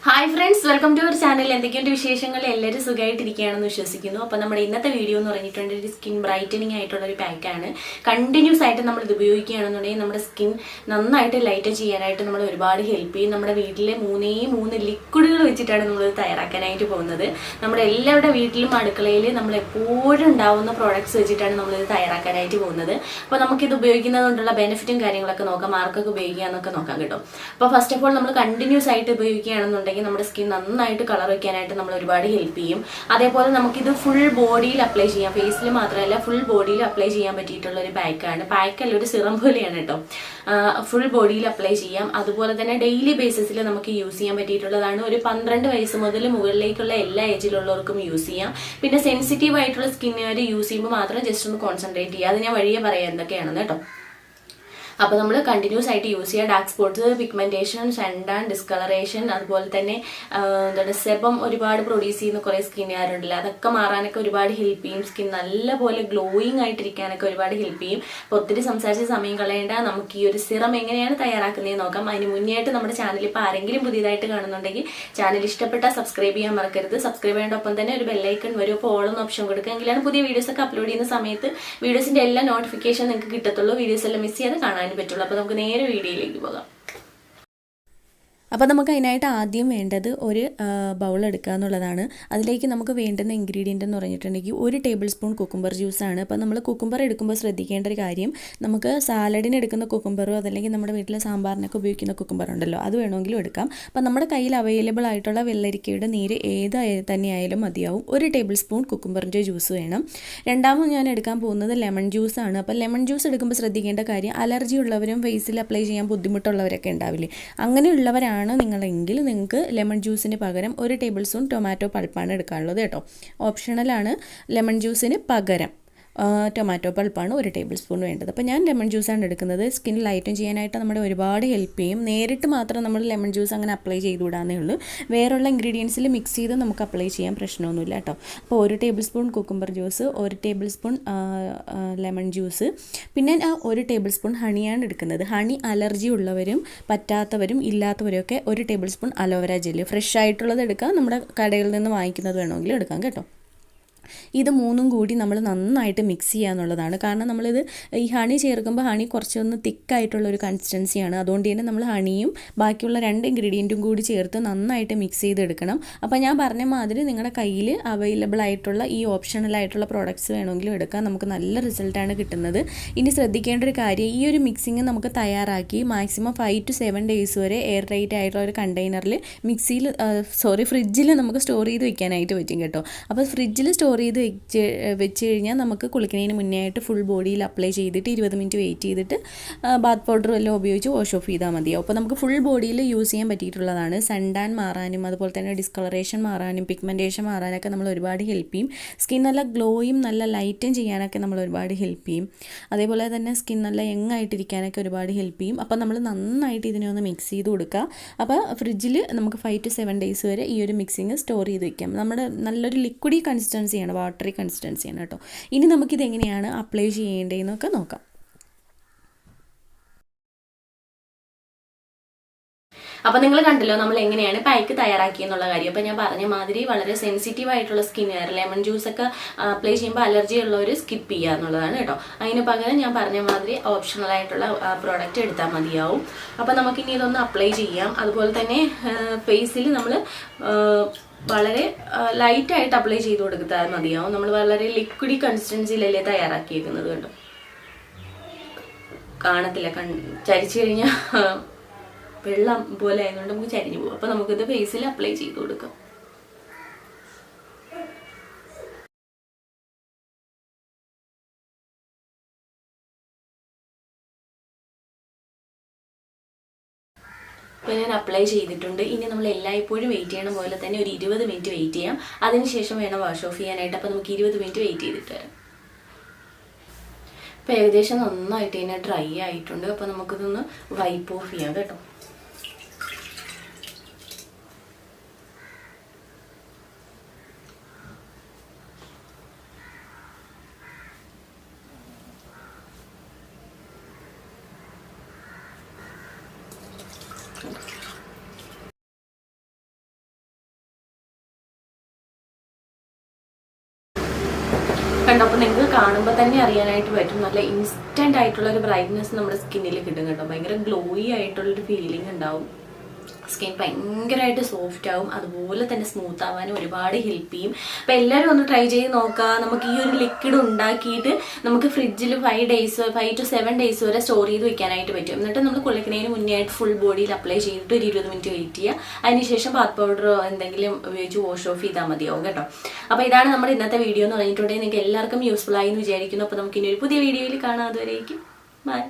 Hi friends, welcome to our channel. എന്തൊക്കെയുണ്ട് വിശേഷങ്ങൾ? എല്ലാവരും സുഖമായിട്ടിരിക്കുകയാണെന്ന് വിശ്വസിക്കുന്നു. അപ്പോൾ നമ്മുടെ ഇന്നത്തെ വീഡിയോ എന്ന് പറഞ്ഞിട്ടുണ്ട് ഒരു സ്കിൻ ബ്രൈറ്റനിങ് ആയിട്ടുള്ള ഒരു പാക്കാണ്. കണ്ടിന്യൂസ് ആയിട്ട് നമ്മൾ ഇത് ഉപയോഗിക്കുകയാണെന്നുണ്ടെങ്കിൽ നമ്മുടെ സ്കിൻ നന്നായിട്ട് ലൈറ്റ് ചെയ്യാനായിട്ട് നമ്മൾ ഒരുപാട് ഹെൽപ്പ് ചെയ്യും. നമ്മുടെ വീട്ടിലെ മൂന്ന് ലിക്വിഡുകൾ വെച്ചിട്ടാണ് നമ്മളിത് തയ്യാറാക്കാനായിട്ട് പോകുന്നത്. നമ്മുടെ എല്ലാവരുടെ വീട്ടിലും അടുക്കളയിൽ നമ്മൾ എപ്പോഴും ഉണ്ടാവുന്ന പ്രോഡക്ട്സ് വെച്ചിട്ടാണ് നമ്മളിത് തയ്യാറാക്കാനായിട്ട് പോകുന്നത്. അപ്പോൾ നമുക്കിത് ഉപയോഗിക്കുന്നത് കൊണ്ടുള്ള ബെനിഫിറ്റും കാര്യങ്ങളൊക്കെ നോക്കാം, ആർക്കൊക്കെ ഉപയോഗിക്കാമെന്നൊക്കെ നോക്കാം കേട്ടോ. അപ്പോൾ ഫസ്റ്റ് ഓഫ് ഓൾ നമ്മൾ കണ്ടിന്യൂസ് ആയിട്ട് ഉപയോഗിക്കുകയാണെന്നുണ്ടെങ്കിൽ നമ്മുടെ സ്കിൻ നന്നായിട്ട് കളർ വയ്ക്കാനായിട്ട് നമ്മൾ ഒരുപാട് ഹെൽപ്പ് ചെയ്യും. അതേപോലെ നമുക്കിത് ഫുൾ ബോഡിയിൽ അപ്ലൈ ചെയ്യാം, ഫേസിൽ മാത്രമല്ല ഫുൾ ബോഡിയിൽ അപ്ലൈ ചെയ്യാൻ പറ്റിയിട്ടുള്ള ഒരു പാക്കാണ്. പാക്കല്ല, ഒരു സിറം പോലെയാണ് കേട്ടോ. ഫുൾ ബോഡിയിൽ അപ്ലൈ ചെയ്യാം. അതുപോലെ തന്നെ ഡെയിലി ബേസിസിൽ നമുക്ക് യൂസ് ചെയ്യാൻ പറ്റിയിട്ടുള്ളതാണ്. ഒരു 12 വയസ്സ് മുതൽ മുകളിലേക്കുള്ള എല്ലാ ഏജിലുള്ളവർക്കും യൂസ് ചെയ്യാം. പിന്നെ സെൻസിറ്റീവ് ആയിട്ടുള്ള സ്കിന്നുകാർ യൂസ് ചെയ്യുമ്പോൾ മാത്രം ജസ്റ്റ് ഒന്ന് കോൺസെൻട്രേറ്റ് ചെയ്യുക. അത് ഞാൻ വഴിയെ പറയാം എന്തൊക്കെയാണെന്ന് കേട്ടോ. അപ്പോൾ നമ്മൾ കണ്ടിന്യൂസ് ആയിട്ട് യൂസ് ചെയ്യുക. Dark spots, pigmentation, suntan, discolouration, അതുപോലെ തന്നെ സെബം ഒരുപാട് പ്രൊഡ്യൂസ് ചെയ്യുന്ന കുറേ സ്കിന്നുകാരുണ്ടല്ലോ, അതൊക്കെ മാറാനൊക്കെ ഒരുപാട് ഹെൽപ്പ് ചെയ്യും. സ്കിൻ നല്ലപോലെ ഗ്ലോയിങ് ആയിട്ടിരിക്കാനൊക്കെ ഒരുപാട് ഹെൽപ്പ് ചെയ്യും. അപ്പോൾ ഒത്തിരി സംസാരിച്ച് സമയം കളയേണ്ട, നമുക്ക് ഈ ഒരു സിറം എങ്ങനെയാണ് തയ്യാറാക്കുന്നത് നോക്കാം. അതിന് മുന്നേ ആയിട്ട് നമ്മുടെ ചാനൽ ഇപ്പോൾ ആരെങ്കിലും പുതിയതായിട്ട് കാണുന്നുണ്ടെങ്കിൽ ചാനൽ ഇഷ്ടപ്പെട്ടാൽ സബ്സ്ക്രൈബ് ചെയ്യാൻ മറക്കരുത്. സബ്സ്ക്രൈബ് ചെയ്യേണ്ടൊപ്പം തന്നെ ഒരു ബെല്ലൈക്കൺ വരും. അപ്പോൾ ഓൾ എന്ന ഓപ്ഷൻ കൊടുക്കുക, എങ്കിലാണ് പുതിയ വീഡിയോസ് ഒക്കെ അപ്ലോഡ് ചെയ്യുന്ന സമയത്ത് വീഡിയോസിന്റെ എല്ലാ നോട്ടിഫിക്കേഷൻ നിങ്ങൾക്ക് കിട്ടത്തുള്ളൂ. വീഡിയോസ് എല്ലാം മിസ് ചെയ്ത് കാണാൻ പറ്റുള്ളൂ. അപ്പോൾ നമുക്ക് നേരെ വീഡിയോയിലേക്ക് പോകാം. അപ്പോൾ നമുക്ക് അതിനായിട്ട് ആദ്യം വേണ്ടത് ഒരു ബൗൾ എടുക്കുക എന്നുള്ളതാണ്. അതിലേക്ക് നമുക്ക് വേണ്ടുന്ന ഇൻഗ്രീഡിയൻ്റ് എന്ന് പറഞ്ഞിട്ടുണ്ടെങ്കിൽ 1 ടേബിൾ സ്പൂൺ കുക്കുംബർ ജ്യൂസാണ്. അപ്പോൾ നമ്മൾ കുക്കുംബർ എടുക്കുമ്പോൾ ശ്രദ്ധിക്കേണ്ട ഒരു കാര്യം, നമുക്ക് സാലഡിന് എടുക്കുന്ന കുക്കുംബറോ അതല്ലെങ്കിൽ നമ്മുടെ വീട്ടിലെ സാമ്പാറിനൊക്കെ ഉപയോഗിക്കുന്ന കുക്കുംബർ ഉണ്ടല്ലോ, അത് വേണമെങ്കിലും എടുക്കാം. അപ്പോൾ നമ്മുടെ കയ്യിൽ അവൈലബിൾ ആയിട്ടുള്ള വെള്ളരിക്കയുടെ നീര് ഏത് തന്നെയായാലും മതിയാവും. 1 ടേബിൾ സ്പൂൺ കുക്കുംബറിൻ്റെ ജ്യൂസ് വേണം. രണ്ടാമത് ഞാൻ എടുക്കാൻ പോകുന്നത് ലെമൺ ജ്യൂസാണ്. അപ്പോൾ ലെമൺ ജ്യൂസ് എടുക്കുമ്പോൾ ശ്രദ്ധിക്കേണ്ട കാര്യം, അലർജി ഉള്ളവരും ഫേസിൽ അപ്ലൈ ചെയ്യാൻ ബുദ്ധിമുട്ടുള്ളവരൊക്കെ ഉണ്ടാവില്ലേ, അങ്ങനെയുള്ളവരാണ് നിങ്ങളെങ്കിൽ നിങ്ങൾക്ക് ലെമൺ ജ്യൂസിന് പകരം 1 ടേബിൾ സ്പൂൺ ടൊമാറ്റോ പൾപ്പാണ് എടുക്കാനുള്ളത് കേട്ടോ. ഓപ്ഷണലാണ് ലെമൺ ജ്യൂസിന് പകരം ടൊമാറ്റോ പൾപ്പാണ് 1 ടേബിൾ സ്പൂൺ വേണ്ടത്. അപ്പോൾ ഞാൻ ലെമൺ ജ്യൂസാണ് എടുക്കുന്നത്. സ്കിൻ ലൈറ്റൻ ചെയ്യാനായിട്ട് നമ്മുടെ ഒരുപാട് ഹെൽപ്പ് ചെയ്യും. നേരിട്ട് മാത്രം നമ്മൾ ലെമൺ ജ്യൂസ് അങ്ങനെ അപ്ലൈ ചെയ്ത് വിടാന്നേ ഉള്ളൂ. വേറെയുള്ള ഇൻഗ്രീഡിയൻസിൽ മിക്സ് ചെയ്ത് നമുക്ക് അപ്ലൈ ചെയ്യാൻ പ്രശ്നമൊന്നുമില്ല കേട്ടോ. അപ്പോൾ 1 table spoon cucumber juice, 1 table spoon lemon juice, പിന്നെ 1 ടേബിൾ സ്പൂൺ ഹണിയാണ് എടുക്കുന്നത്. ഹണി അലർജി ഉള്ളവരും പറ്റാത്തവരും ഇല്ലാത്തവരും ഒക്കെ 1 table spoon aloe vera gel fresh ആയിട്ടുള്ളത് എടുക്കാം, നമ്മുടെ കടയിൽ നിന്ന് വാങ്ങിക്കുന്നത് വേണമെങ്കിലും എടുക്കാം കേട്ടോ. ഇത് മൂന്നും കൂടി നമ്മൾ നന്നായിട്ട് മിക്സ് ചെയ്യുക എന്നുള്ളതാണ്. കാരണം നമ്മളിത് ഈ ഹണി ചേർക്കുമ്പോൾ ഹണി കുറച്ചൊന്ന് തിക്കായിട്ടുള്ളൊരു കൺസിസ്റ്റൻസിയാണ്. അതുകൊണ്ട് തന്നെ നമ്മൾ ഹണിയും ബാക്കിയുള്ള 2 ഇൻഗ്രീഡിയൻറ്റും കൂടി ചേർത്ത് നന്നായിട്ട് മിക്സ് ചെയ്തെടുക്കണം. അപ്പോൾ ഞാൻ പറഞ്ഞ മാതിരി നിങ്ങളുടെ കയ്യിൽ അവൈലബിൾ ആയിട്ടുള്ള ഈ ഓപ്ഷണലായിട്ടുള്ള പ്രോഡക്റ്റ്സ് വേണമെങ്കിലും എടുക്കാം. നമുക്ക് നല്ല റിസൾട്ടാണ് കിട്ടുന്നത്. ഇനി ശ്രദ്ധിക്കേണ്ട ഒരു കാര്യം, ഈ ഒരു മിക്സിങ് നമുക്ക് തയ്യാറാക്കി മാക്സിമം 5 to 7 ഡേയ്സ് വരെ എയർ ടൈറ്റ് ആയിട്ടുള്ള ഒരു കണ്ടെയ്നറിൽ ഫ്രിഡ്ജിൽ നമുക്ക് സ്റ്റോർ ചെയ്ത് വെക്കാനായിട്ട് പറ്റും കേട്ടോ. അപ്പോൾ ഫ്രിഡ്ജിൽ സ്റ്റോർ ചെയ്ത് വെച്ച് കഴിഞ്ഞാൽ നമുക്ക് കുളിക്കുന്നതിന് മുന്നേ ആയിട്ട് ഫുൾ ബോഡിയിൽ അപ്ലൈ ചെയ്തിട്ട് 20 മിനിറ്റ് വെയിറ്റ് ചെയ്തിട്ട് ബാത്ത് പൗഡർ എല്ലാം ഉപയോഗിച്ച് വാഷ് ഓഫ് ചെയ്താൽ മതിയാവും. അപ്പോൾ നമുക്ക് ഫുൾ ബോഡിയിൽ യൂസ് ചെയ്യാൻ പറ്റിയിട്ടുള്ളതാണ്. സൺടാൻ മാറാനും അതുപോലെ തന്നെ ഡിസ്കളറേഷൻ മാറാനും പിഗ്മെന്റേഷൻ മാറാനൊക്കെ നമ്മൾ ഒരുപാട് ഹെൽപ്പ് ചെയ്യും. സ്കിൻ നല്ല ഗ്ലോയും നല്ല ലൈറ്റും ചെയ്യാനൊക്കെ നമ്മൾ ഒരുപാട് ഹെൽപ്പ് ചെയ്യും. അതേപോലെ തന്നെ സ്കിൻ നല്ല യങ് ആയിട്ടിരിക്കാനൊക്കെ ഒരുപാട് ഹെൽപ്പ് ചെയ്യും. അപ്പോൾ നമ്മൾ നന്നായിട്ട് ഇതിനെ ഒന്ന് മിക്സ് ചെയ്ത് കൊടുക്കുക. അപ്പോൾ ഫ്രിഡ്ജിൽ നമുക്ക് 5 to 7 ഡേയ്സ് വരെ ഈ ഒരു മിക്സിങ് സ്റ്റോർ ചെയ്ത് വെക്കാം. നമ്മുടെ നല്ലൊരു ലിക്വിഡി കൺസിസ്റ്റൻസിയാണ്, വാട്ടറി കൺസിസ്റ്റൻസിയാണ് കേട്ടോ. ഇനി നമുക്കിത് എങ്ങനെയാണ് അപ്ലൈ ചെയ്യേണ്ടതെന്നൊക്കെ നോക്കാം. അപ്പോൾ നിങ്ങൾ കണ്ടല്ലോ നമ്മൾ എങ്ങനെയാണ് പാക്ക് തയ്യാറാക്കിയെന്നുള്ള കാര്യം. അപ്പോൾ ഞാൻ പറഞ്ഞ മാതിരി വളരെ സെൻസിറ്റീവ് ആയിട്ടുള്ള സ്കിന്നുകാർ ലെമൺ ജ്യൂസ് ഒക്കെ അപ്ലൈ ചെയ്യുമ്പോൾ അലർജി ഉള്ളവർ സ്കിപ്പ് ചെയ്യുക എന്നുള്ളതാണ് കേട്ടോ. അതിന് പകരം ഞാൻ പറഞ്ഞ മാതിരി ഓപ്ഷണൽ ആയിട്ടുള്ള പ്രോഡക്റ്റ് എടുത്താൽ മതിയാവും. അപ്പോൾ നമുക്കിനി ഇതൊന്ന് അപ്ലൈ ചെയ്യാം. അതുപോലെ തന്നെ ഫേസിൽ നമ്മൾ വളരെ ലൈറ്റായിട്ട് അപ്ലൈ ചെയ്ത് കൊടുത്താൽ മതിയാവും. നമ്മൾ വളരെ ലിക്വിഡി കൺസിസ്റ്റൻസിയിലല്ലേ തയ്യാറാക്കിയിരിക്കുന്നത് കേട്ടോ. കാണത്തില്ല, ചരിച്ചു കഴിഞ്ഞാൽ വെള്ളം പോലെ ആയതുകൊണ്ട് നമുക്ക് ചരിഞ്ഞു പോകും. അപ്പോൾ നമുക്കിത് ഫേസിൽ അപ്ലൈ ചെയ്ത് കൊടുക്കാം. അപ്പോൾ ഞാൻ അപ്ലൈ ചെയ്തിട്ടുണ്ട്. ഇനി നമ്മൾ എല്ലായ്പ്പോഴും വെയിറ്റ് ചെയ്യണ പോലെ തന്നെ ഒരു 20 മിനിറ്റ് വെയിറ്റ് ചെയ്യാം. അതിനുശേഷം വേണം വാഷ് ഓഫ് ചെയ്യാനായിട്ട്. അപ്പോൾ നമുക്ക് 20 മിനിറ്റ് വെയിറ്റ് ചെയ്തിട്ട് വരാം. അപ്പോൾ ഏകദേശം നന്നായിട്ട് ഇതിനെ ഡ്രൈ ആയിട്ടുണ്ട്. അപ്പോൾ നമുക്കിതൊന്ന് വൈപ്പ് ഓഫ് ചെയ്യാം കേട്ടോ. കണ്ടോ? അപ്പോൾ നിങ്ങൾക്ക് കാണുമ്പോൾ തന്നെ അറിയാനായിട്ട് പറ്റും, നല്ല ഇൻസ്റ്റന്റ് ആയിട്ടുള്ള ഒരു ബ്രൈറ്റ്നെസ് നമ്മുടെ സ്കിന്നിൽ കിട്ടും കേട്ടോ. ഭയങ്കര ഗ്ലോയി ആയിട്ടുള്ളൊരു ഫീലിംഗ് ഉണ്ടാവും. സ്കിൻ ഭയങ്കരമായിട്ട് സോഫ്റ്റ് ആവും, അതുപോലെ തന്നെ സ്മൂത്ത് ആവാനും ഒരുപാട് ഹെൽപ്പ് ചെയ്യും. അപ്പോൾ എല്ലാവരും ഒന്ന് ട്രൈ ചെയ്ത് നോക്കുക. നമുക്ക് ഈ ഒരു ലിക്വിഡ് ഉണ്ടാക്കിയിട്ട് നമുക്ക് ഫ്രിഡ്ജിൽ 5 to 7 days വരെ സ്റ്റോർ ചെയ്ത് വെക്കാനായിട്ട് പറ്റും. എന്നിട്ട് നമ്മൾ കുളിക്കുന്നതിന് മുന്നേ ആയിട്ട് ഫുൾ ബോഡിയിൽ അപ്ലൈ ചെയ്തിട്ട് ഒരു 20 മിനിറ്റ് വെയിറ്റ് ചെയ്യുക. അതിനുശേഷം ബാത്ത് പൗഡർ എന്തെങ്കിലും ഉപയോഗിച്ച് വാഷ് ഓഫ് ചെയ്താൽ മതിയാവും കേട്ടോ. അപ്പോൾ ഇതാണ് നമ്മുടെ ഇന്നത്തെ വീഡിയോ എന്ന് പറഞ്ഞിട്ടുണ്ടെങ്കിൽ നിങ്ങൾക്ക് എല്ലാവർക്കും യൂസ്ഫുൾ ആയി എന്ന് വിചാരിക്കുന്നു. അപ്പോൾ നമുക്ക് ഇനി ഒരു പുതിയ വീഡിയോയിൽ കാണാം. അതുവരേക്കും ബൈ.